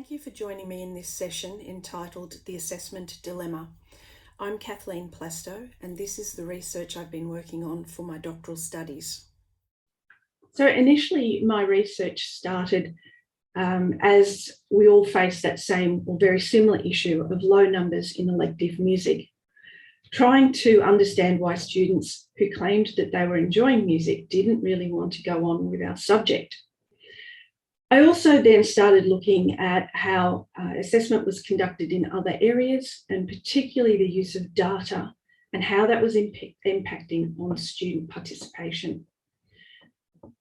Thank you for joining me in this session entitled The Assessment Dilemma. I'm Kathleen Plastow, and this is the research I've been working on for my doctoral studies. So initially, my research started as we all face that same or very similar issue of low numbers in elective music, trying to understand why students who claimed that they were enjoying music didn't really want to go on with our subject. I also then started looking at how assessment was conducted in other areas, and particularly the use of data and how that was impacting on student participation.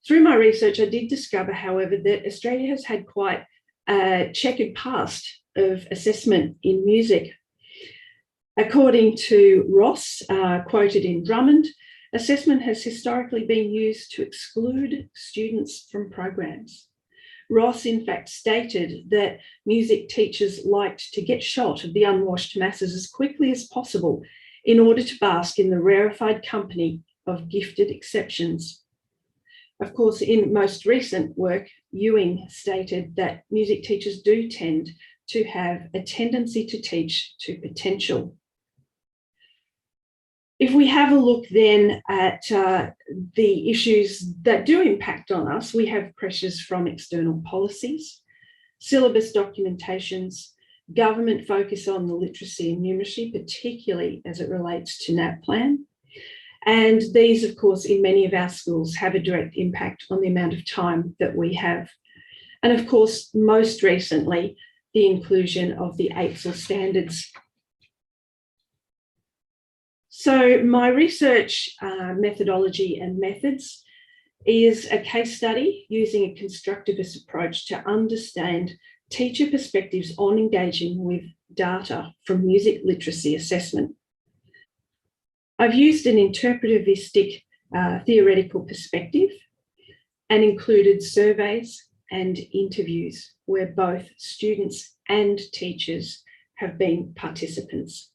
Through my research, I did discover, however, that Australia has had quite a checkered past of assessment in music. According to Ross, quoted in Drummond, assessment has historically been used to exclude students from programs. Ross, in fact, stated that music teachers liked to get shot of the unwashed masses as quickly as possible in order to bask in the rarefied company of gifted exceptions. Of course, in most recent work, Ewing stated that music teachers do tend to have a tendency to teach to potential. If we have a look then at the issues that do impact on us, we have pressures from external policies, syllabus documentations, government focus on the literacy and numeracy, particularly as it relates to NAPLAN. And these, of course, in many of our schools have a direct impact on the amount of time that we have. And of course, most recently, the inclusion of the AITSL standards. So my research methodology and methods is a case study using a constructivist approach to understand teacher perspectives on engaging with data from music literacy assessment. I've used an interpretivistic theoretical perspective and included surveys and interviews where both students and teachers have been participants.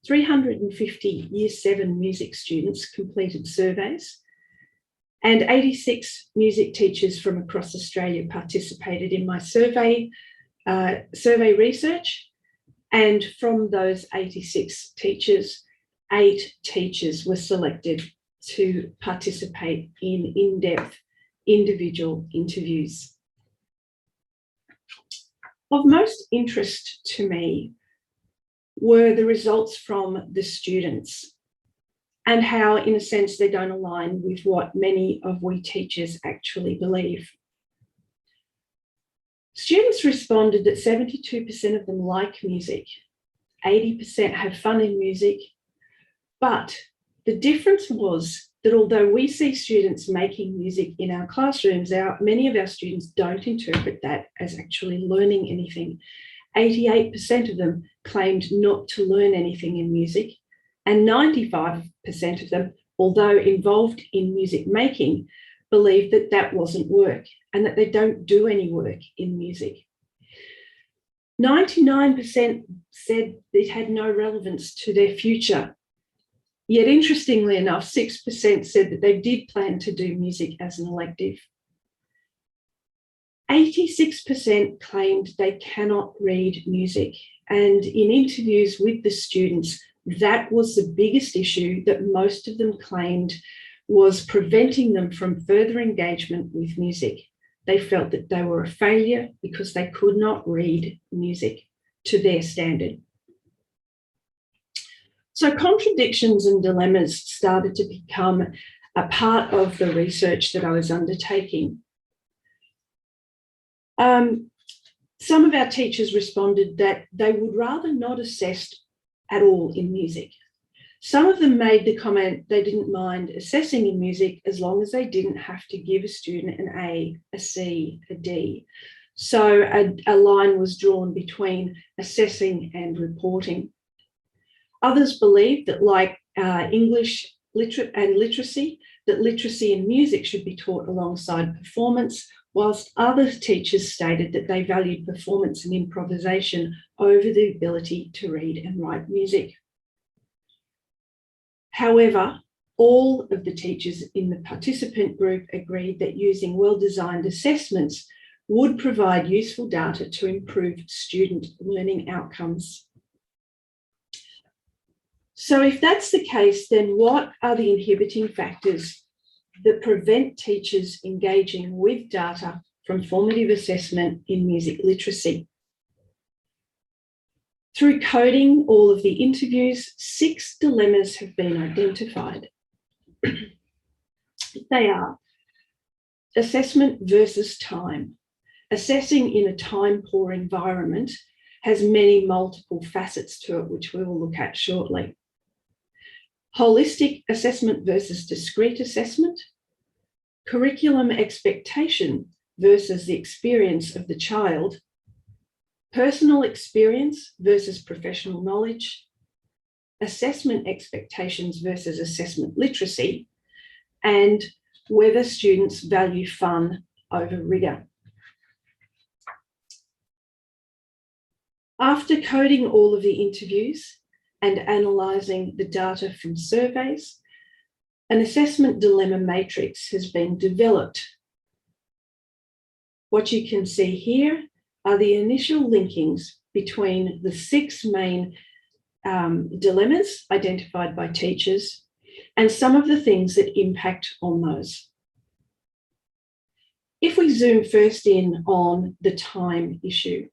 350 Year 7 music students completed surveys, and 86 music teachers from across Australia participated in my survey research. And from those 86 teachers, 8 teachers were selected to participate in in-depth individual interviews. Of most interest to me were the results from the students and how, in a sense, they don't align with what many of we teachers actually believe. Students responded that 72% of them like music, 80% have fun in music, but the difference was that although we see students making music in our classrooms, many of our students don't interpret that as actually learning anything. 88% of them claimed not to learn anything in music, and 95% of them, although involved in music making, believed that that wasn't work and that they don't do any work in music. 99% said it had no relevance to their future. Yet, interestingly enough, 6% said that they did plan to do music as an elective. 86% claimed they cannot read music, and in interviews with the students, that was the biggest issue that most of them claimed was preventing them from further engagement with music. They felt that they were a failure because they could not read music to their standard. So contradictions and dilemmas started to become a part of the research that I was undertaking. Some of our teachers responded that they would rather not assess at all in music. Some of them made the comment they didn't mind assessing in music as long as they didn't have to give a student an A, a C, a D. So a line was drawn between assessing and reporting. Others believed that, like English and literacy, that literacy and music should be taught alongside performance, whilst other teachers stated that they valued performance and improvisation over the ability to read and write music. However, all of the teachers in the participant group agreed that using well-designed assessments would provide useful data to improve student learning outcomes. So if that's the case, then what are the inhibiting factors that prevent teachers engaging with data from formative assessment in music literacy? Through coding all of the interviews, 6 dilemmas have been identified. They are assessment versus time. Assessing in a time-poor environment has many multiple facets to it, which we will look at shortly. Holistic assessment versus discrete assessment. Curriculum expectation versus the experience of the child. Personal experience versus professional knowledge. Assessment expectations versus assessment literacy. And whether students value fun over rigour. After coding all of the interviews and analysing the data from surveys, an assessment dilemma matrix has been developed. What you can see here are the initial linkings between the 6 main dilemmas identified by teachers and some of the things that impact on those. If we zoom first in on the time issue,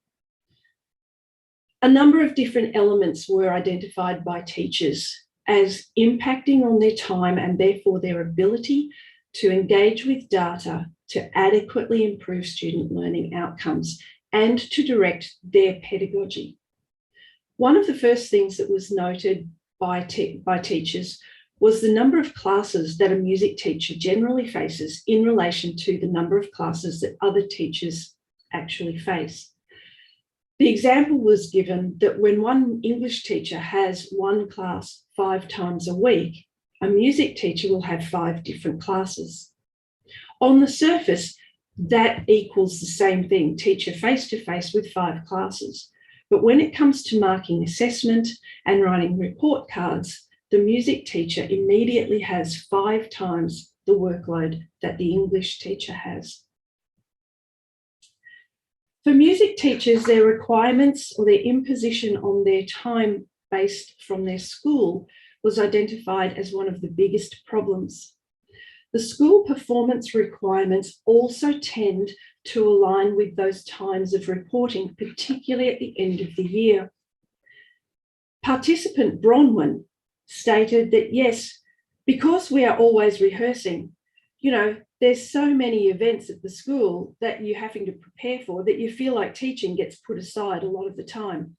a number of different elements were identified by teachers as impacting on their time and therefore their ability to engage with data to adequately improve student learning outcomes and to direct their pedagogy. One of the first things that was noted by teachers was the number of classes that a music teacher generally faces in relation to the number of classes that other teachers actually face. The example was given that when one English teacher has one class 5 times a week, a music teacher will have 5 different classes. On the surface, that equals the same thing, teacher face-to-face with 5 classes. But when it comes to marking assessment and writing report cards, the music teacher immediately has 5 times the workload that the English teacher has. For music teachers, their requirements or their imposition on their time based from their school was identified as one of the biggest problems. The school performance requirements also tend to align with those times of reporting, particularly at the end of the year. Participant Bronwyn stated that, yes, because we are always rehearsing, there's so many events at the school that you're having to prepare for that you feel like teaching gets put aside a lot of the time.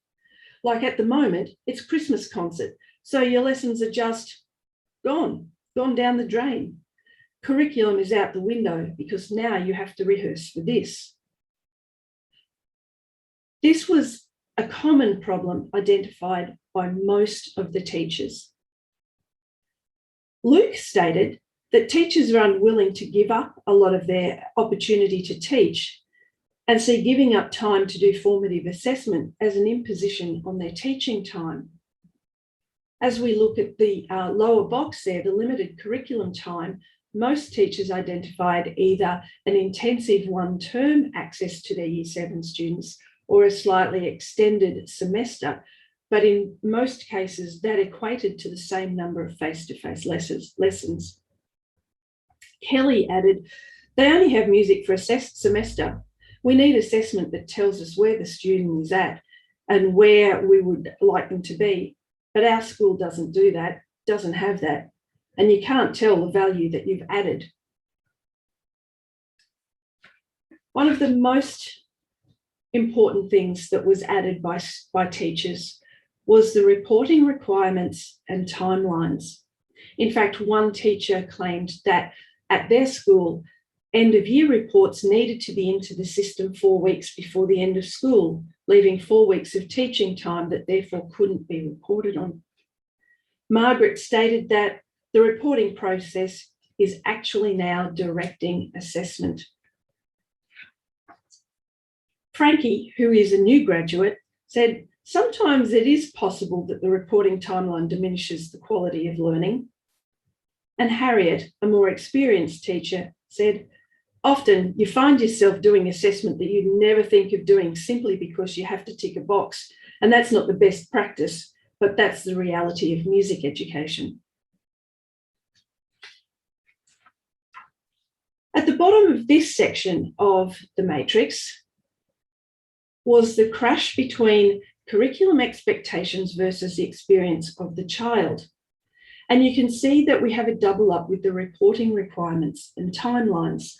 Like at the moment, it's Christmas concert, so your lessons are just gone down the drain. Curriculum is out the window because now you have to rehearse for this. This was a common problem identified by most of the teachers. Luke stated that teachers are unwilling to give up a lot of their opportunity to teach and see giving up time to do formative assessment as an imposition on their teaching time. As we look at the lower box there, the limited curriculum time, most teachers identified either an intensive 1-term access to their Year 7 students or a slightly extended semester, but in most cases that equated to the same number of face-to-face lessons. Kelly added, they only have music for a semester. We need assessment that tells us where the student is at and where we would like them to be. But our school doesn't do that, doesn't have that, and you can't tell the value that you've added. One of the most important things that was added by teachers was the reporting requirements and timelines. In fact, one teacher claimed that at their school, end of year reports needed to be into the system 4 weeks before the end of school, leaving 4 weeks of teaching time that therefore couldn't be reported on. Margaret stated that the reporting process is actually now directing assessment. Frankie, who is a new graduate, said, sometimes it is possible that the reporting timeline diminishes the quality of learning. And Harriet, a more experienced teacher, said, Often you find yourself doing assessment that you'd never think of doing simply because you have to tick a box. And that's not the best practice, but that's the reality of music education. At the bottom of this section of the matrix was the crash between curriculum expectations versus the experience of the child. And you can see that we have a double up with the reporting requirements and timelines.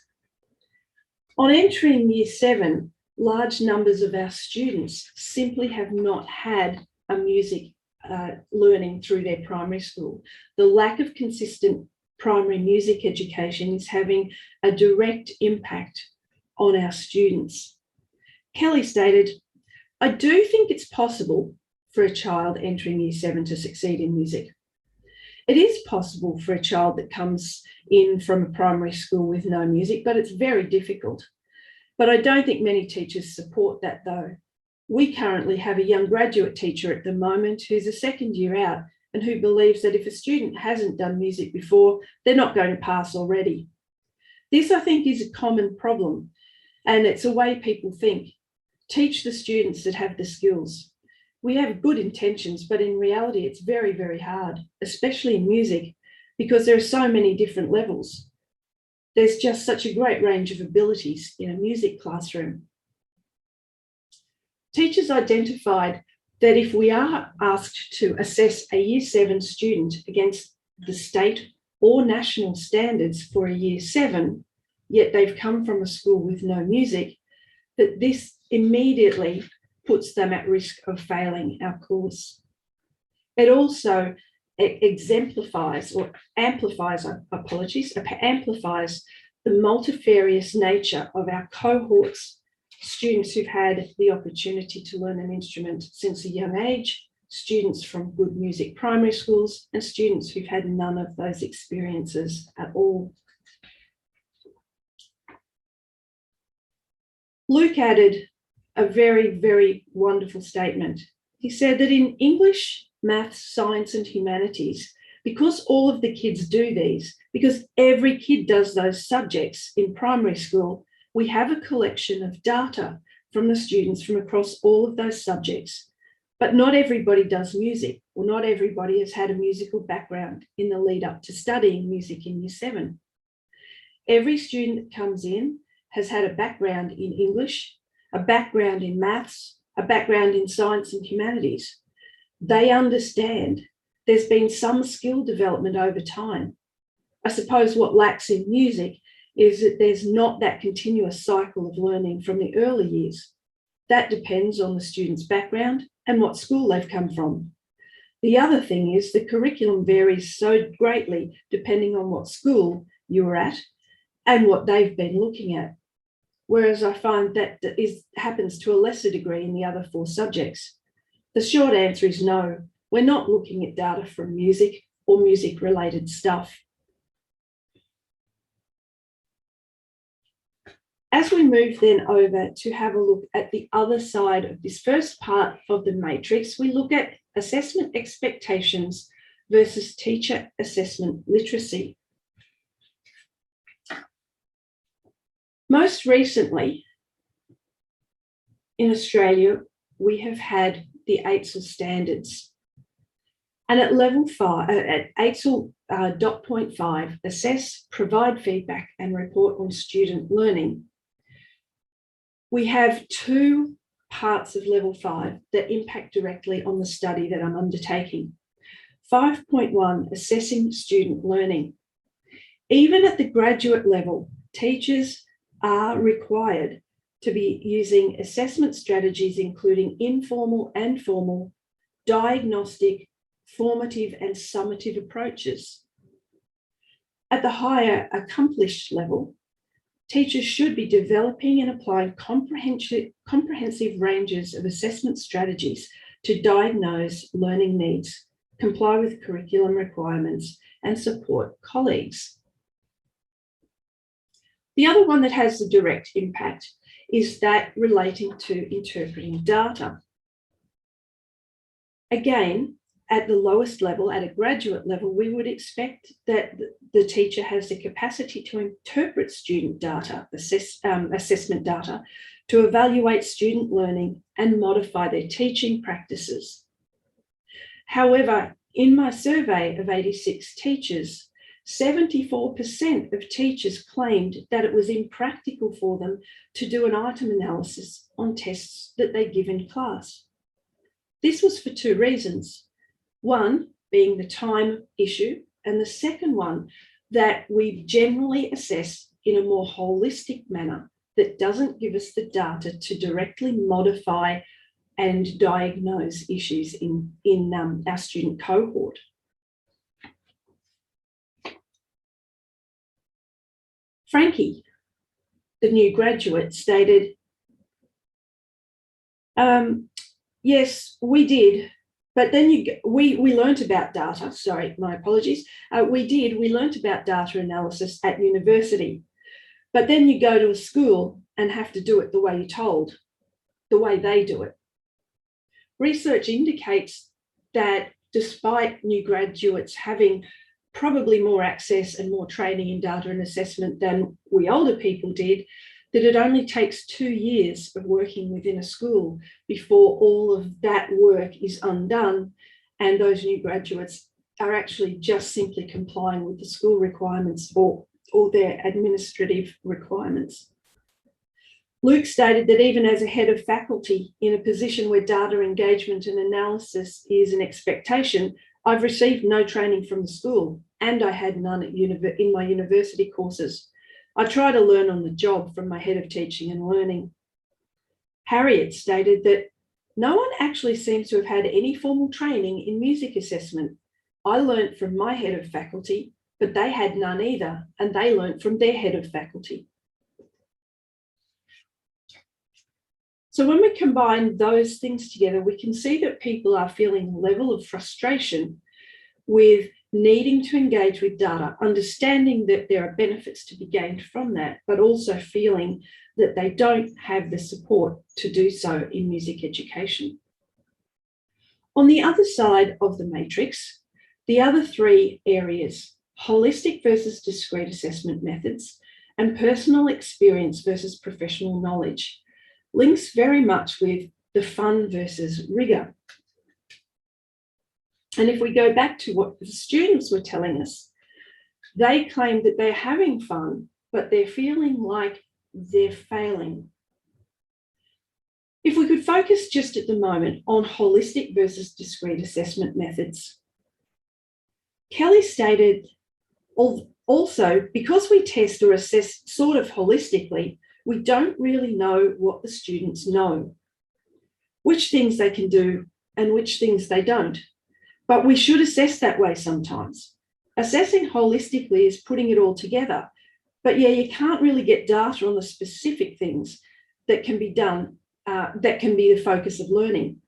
On entering year 7, large numbers of our students simply have not had a music learning through their primary school. The lack of consistent primary music education is having a direct impact on our students. Kelly stated, "I do think it's possible for a child entering year 7 to succeed in music. It is possible for a child that comes in from a primary school with no music, but it's very difficult. But I don't think many teachers support that though. We currently have a young graduate teacher at the moment who's a second year out and who believes that if a student hasn't done music before, they're not going to pass already. This, I think, is a common problem, and it's a way people think. Teach the students that have the skills. We have good intentions, but in reality, it's very, very hard, especially in music, because there are so many different levels. There's just such a great range of abilities in a music classroom." Teachers identified that if we are asked to assess a year 7 student against the state or national standards for a year 7, yet they've come from a school with no music, that this immediately puts them at risk of failing our course. It also exemplifies or amplifies the multifarious nature of our cohorts, students who've had the opportunity to learn an instrument since a young age, students from good music primary schools, and students who've had none of those experiences at all. Luke added a very, very wonderful statement. He said that in English, maths, science, and humanities, because all of the kids do these, because every kid does those subjects in primary school, we have a collection of data from the students from across all of those subjects. But not everybody does music, or not everybody has had a musical background in the lead up to studying music in year 7. Every student that comes in has had a background in English, a background in maths, a background in science and humanities. They understand there's been some skill development over time. I suppose what lacks in music is that there's not that continuous cycle of learning from the early years. That depends on the student's background and what school they've come from. The other thing is the curriculum varies so greatly depending on what school you're at and what they've been looking at. Whereas I find that happens to a lesser degree in the other 4 subjects. The short answer is no. We're not looking at data from music or music-related stuff. As we move then over to have a look at the other side of this first part of the matrix, we look at assessment expectations versus teacher assessment literacy. Most recently, in Australia, we have had the AITSL standards. And at level 5, at AITSL dot point 5, assess, provide feedback, and report on student learning. We have 2 parts of level 5 that impact directly on the study that I'm undertaking. 5.1, assessing student learning. Even at the graduate level, teachers are required to be using assessment strategies, including informal and formal, diagnostic, formative, and summative approaches. At the higher accomplished level, teachers should be developing and applying comprehensive ranges of assessment strategies to diagnose learning needs, comply with curriculum requirements, and support colleagues. The other one that has a direct impact is that relating to interpreting data. Again, at the lowest level, at a graduate level, we would expect that the teacher has the capacity to interpret student data, assessment data, to evaluate student learning and modify their teaching practices. However, in my survey of 86 teachers, 74% of teachers claimed that it was impractical for them to do an item analysis on tests that they give in class. This was for two reasons. One being the time issue, and the second one that we generally assess in a more holistic manner that doesn't give us the data to directly modify and diagnose issues in our student cohort. Frankie, the new graduate, stated, yes, we did, but then we learnt about data, sorry, my apologies. We learnt about data analysis at university, but then you go to a school and have to do it the way you're told, the way they do it. Research indicates that despite new graduates having probably more access and more training in data and assessment than we older people did, that it only takes 2 years of working within a school before all of that work is undone and those new graduates are actually just simply complying with the school requirements or their administrative requirements. Luke stated that even as a head of faculty in a position where data engagement and analysis is an expectation, I've received no training from the school, and I had none in my university courses. I try to learn on the job from my head of teaching and learning. Harriet stated that no one actually seems to have had any formal training in music assessment. I learnt from my head of faculty, but they had none either, and they learnt from their head of faculty. So when we combine those things together, we can see that people are feeling a level of frustration with needing to engage with data, understanding that there are benefits to be gained from that, but also feeling that they don't have the support to do so in music education. On the other side of the matrix, the other three areas, holistic versus discrete assessment methods and personal experience versus professional knowledge, links very much with the fun versus rigour. And if we go back to what the students were telling us, they claim that they're having fun, but they're feeling like they're failing. If we could focus just at the moment on holistic versus discrete assessment methods. Kelly stated, also, because we test or assess sort of holistically, we don't really know what the students know, which things they can do and which things they don't. But we should assess that way sometimes. Assessing holistically is putting it all together. But yeah, you can't really get data on the specific things that can be done, that can be the focus of learning.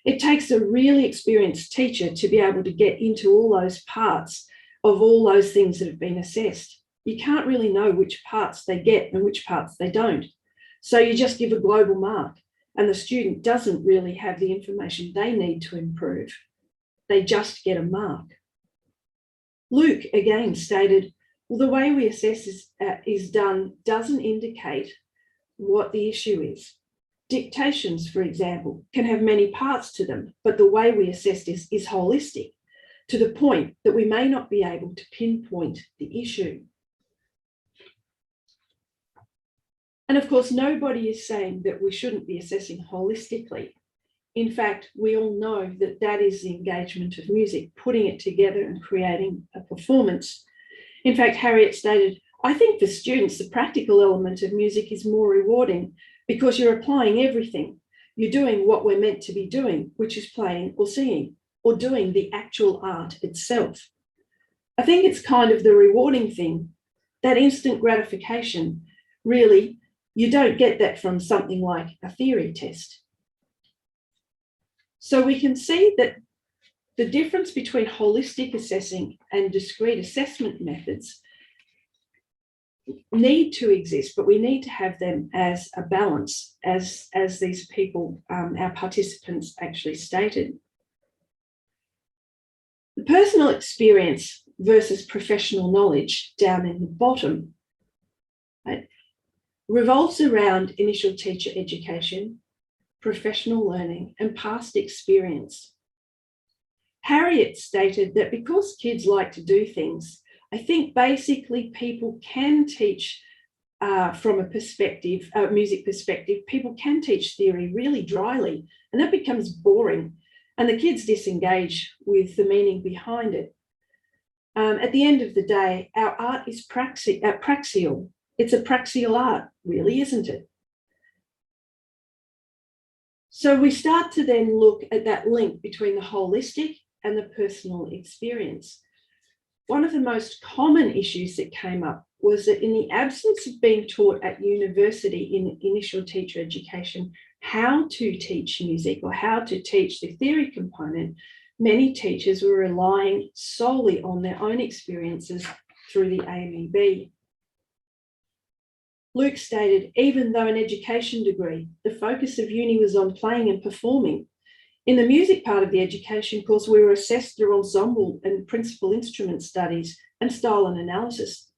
It takes a really experienced teacher to be able to get into all those parts of all those things that have been assessed. You can't really know which parts they get and which parts they don't. So you just give a global mark and the student doesn't really have the information they need to improve. They just get a mark. Luke again stated, well, the way we assess is done doesn't indicate what the issue is. Dictations, for example, can have many parts to them, but the way we assess is holistic to the point that we may not be able to pinpoint the issue. And of course, nobody is saying that we shouldn't be assessing holistically. In fact, we all know that that is the engagement of music, putting it together and creating a performance. In fact, Harriet stated, I think for students, the practical element of music is more rewarding because you're applying everything. You're doing what we're meant to be doing, which is playing or singing or doing the actual art itself. I think it's kind of the rewarding thing, that instant gratification. Really, you don't get that from something like a theory test. So we can see that the difference between holistic assessing and discrete assessment methods need to exist, but we need to have them as a balance, as these people, our participants actually stated. The personal experience versus professional knowledge down in the bottom, right, revolves around initial teacher education, professional learning, and past experience. Harriet stated that because kids like to do things, I think basically people can teach from a perspective, a music perspective, people can teach theory really dryly, and that becomes boring, and the kids disengage with the meaning behind it. At the end of the day, our art is praxial. It's a praxial art, really, isn't it? So we start to then look at that link between the holistic and the personal experience. One of the most common issues that came up was that in the absence of being taught at university in initial teacher education how to teach music or how to teach the theory component, many teachers were relying solely on their own experiences through the AMEB. Luke stated, even though an education degree, the focus of uni was on playing and performing. In the music part of the education course, we were assessed through ensemble and principal instrument studies and style and analysis.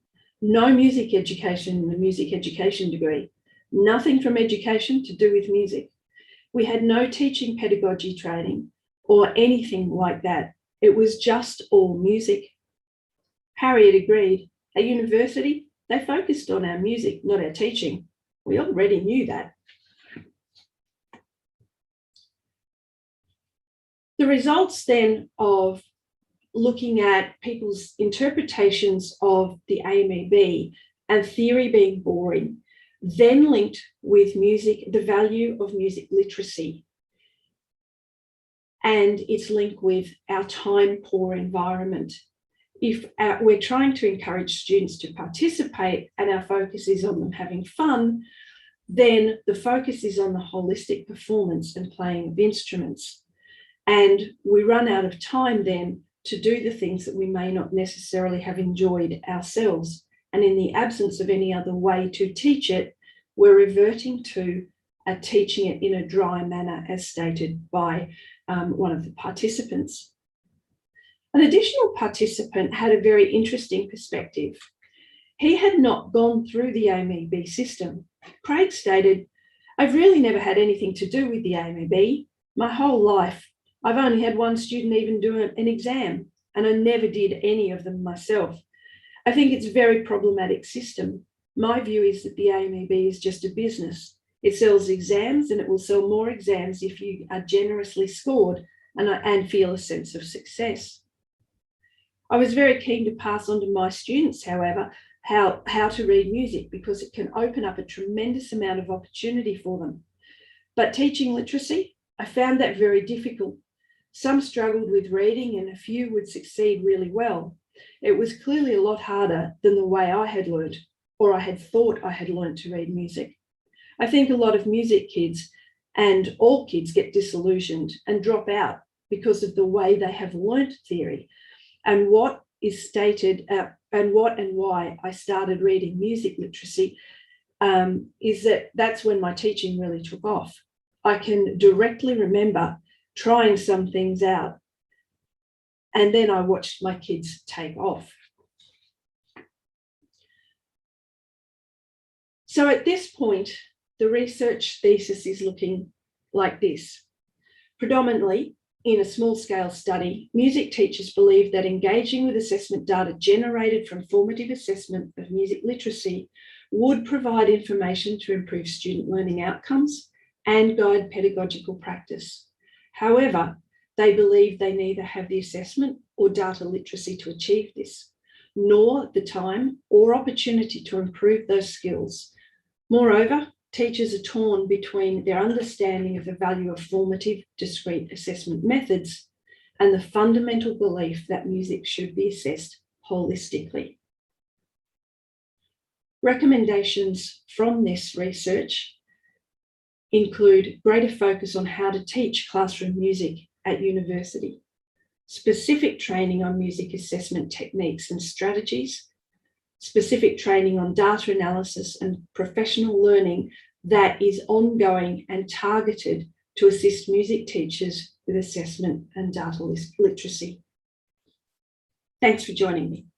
No music education in the music education degree. Nothing from education to do with music. We had no teaching pedagogy training or anything like that. It was just all music. Harriet agreed. At university, they focused on our music, not our teaching. We already knew that. The results then of looking at people's interpretations of the AMEB and theory being boring, then linked with music, the value of music literacy and its link with our time-poor environment. If we're trying to encourage students to participate and our focus is on them having fun, then the focus is on the holistic performance and playing of instruments. And we run out of time then to do the things that we may not necessarily have enjoyed ourselves. And in the absence of any other way to teach it, we're reverting to teaching it in a dry manner, as stated by one of the participants. An additional participant had a very interesting perspective. He had not gone through the AMEB system. Craig stated, I've really never had anything to do with the AMEB. My whole life, I've only had one student even do an exam, and I never did any of them myself. I think it's a very problematic system. My view is that the AMEB is just a business. It sells exams, and it will sell more exams if you are generously scored and feel a sense of success. I was very keen to pass on to my students, however, how to read music, because it can open up a tremendous amount of opportunity for them. But teaching literacy, I found that very difficult. Some struggled with reading and a few would succeed really well. It was clearly a lot harder than the way I had learned, or I had thought I had learned to read music. I think a lot of music kids and all kids get disillusioned and drop out because of the way they have learnt theory. And what is stated and why I started reading music literacy is that's when my teaching really took off. I can directly remember trying some things out, and then I watched my kids take off. So at this point, the research thesis is looking like this. Predominantly, in a small-scale study, music teachers believe that engaging with assessment data generated from formative assessment of music literacy would provide information to improve student learning outcomes and guide pedagogical practice. However, they believe they neither have the assessment or data literacy to achieve this, nor the time or opportunity to improve those skills. Moreover, teachers are torn between their understanding of the value of formative, discrete assessment methods and the fundamental belief that music should be assessed holistically. Recommendations from this research include greater focus on how to teach classroom music at university, specific training on music assessment techniques and strategies, specific training on data analysis and professional learning that is ongoing and targeted to assist music teachers with assessment and data literacy. Thanks for joining me.